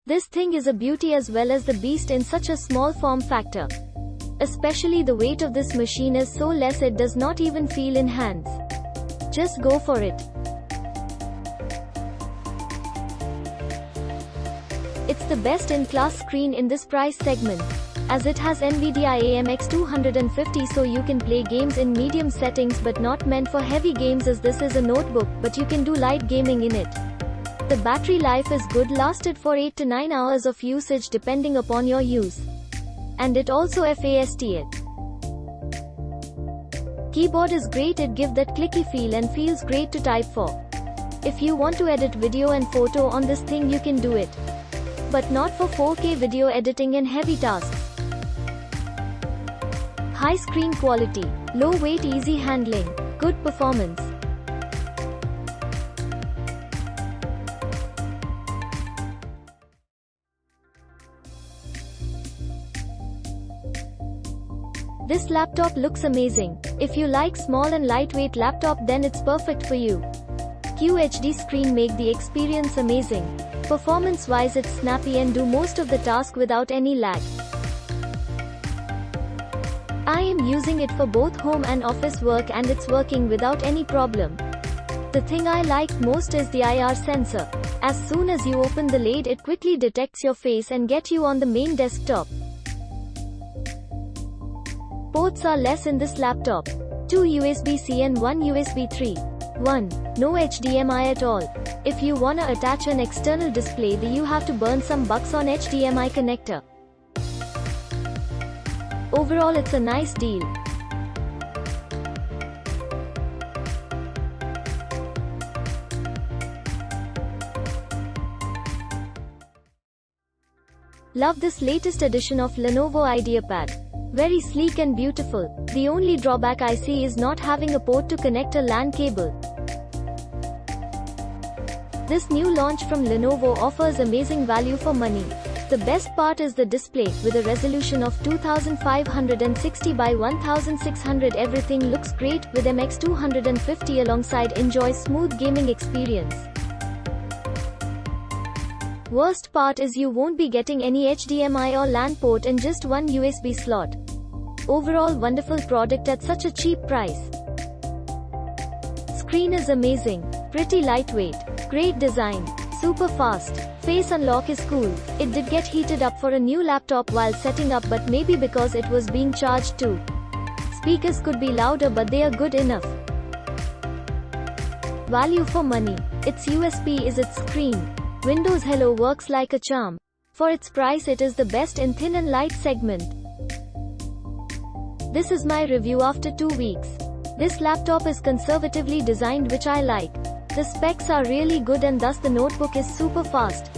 This thing is a beauty as well as the beast in such a small form factor. Especially the weight of this machine is so less it does not even feel in hands. Just go for it. It's the best in class screen in this price segment, as it has NVIDIA AMX 250, so you can play games in medium settings, but not meant for heavy games as this is a notebook, but you can do light gaming in it. The battery life is good, lasted for 8 to 9 hours of usage depending upon your use. And it also fast it. Keyboard is great, it gives that clicky feel and feels great to type for. If you want to edit video and photo on this thing you can do it. But not for 4K video editing and heavy tasks. High screen quality, low weight, easy handling, good performance. This laptop looks amazing. If you like small and lightweight laptop, then it's perfect for you. QHD screen make the experience amazing. Performance wise it's snappy and do most of the task without any lag. I am using it for both home and office work and it's working without any problem. The thing I like most is the IR sensor. As soon as you open the lid it quickly detects your face and get you on the main desktop. Ports are less in this laptop. 2 USB-C and 1 USB 3. 1. No HDMI at all. If you wanna attach an external display, then you have to burn some bucks on HDMI connector. Overall it's a nice deal. Love this latest edition of Lenovo IdeaPad. Very sleek and beautiful. The only drawback I see is not having a port to connect a LAN cable. This new launch from Lenovo offers amazing value for money. The best part is the display, with a resolution of 2560 by 1600. Everything looks great with MX 250 alongside enjoy smooth gaming experience. Worst part is you won't be getting any HDMI or LAN port and just one USB slot. Overall wonderful product at such a cheap price. Screen is amazing, pretty lightweight, great design, super fast. Face unlock is cool. It did get heated up for a new laptop while setting up, but maybe because it was being charged too. Speakers could be louder but they are good enough. Value for money. Its USP is its screen. Windows Hello works like a charm. For its price it is the best in thin and light segment. This is my review after 2 weeks. This laptop is conservatively designed, which I like. The specs are really good and thus the notebook is super fast.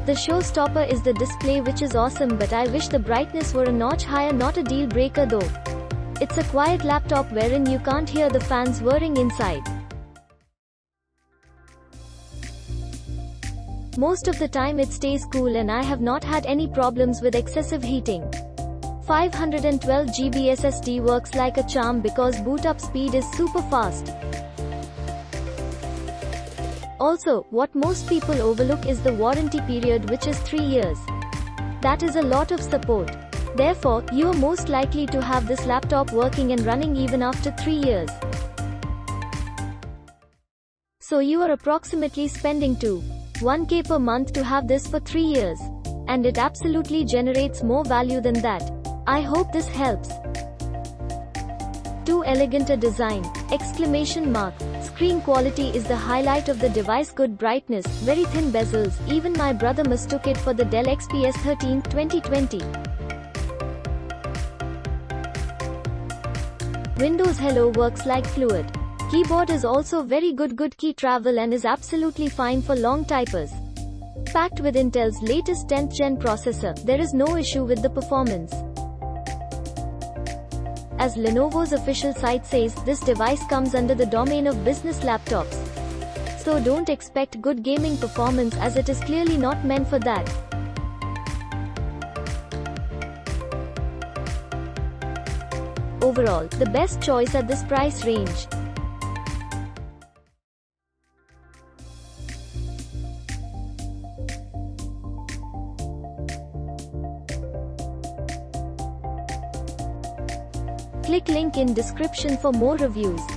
The showstopper is the display, which is awesome, but I wish the brightness were a notch higher. Not a deal breaker though. It's a quiet laptop wherein you can't hear the fans whirring inside. Most of the time it stays cool and I have not had any problems with excessive heating. 512 GB SSD works like a charm because boot up speed is super fast. Also, what most people overlook is the warranty period, which is 3 years. That is a lot of support. Therefore, you are most likely to have this laptop working and running even after 3 years. So you are approximately spending 1K per month to have this for 3 years. And it absolutely generates more value than that. I hope this helps. Too elegant a design! Exclamation mark. Screen quality is the highlight of the device. Good brightness, very thin bezels. Even my brother mistook it for the Dell XPS 13 2020. Windows Hello works like fluid. Keyboard is also very good key travel and is absolutely fine for long typers. Packed with Intel's latest 10th gen processor, there is no issue with the performance. As Lenovo's official site says, this device comes under the domain of business laptops. So don't expect good gaming performance, as it is clearly not meant for that. Overall, the best choice at this price range. Click link in description for more reviews.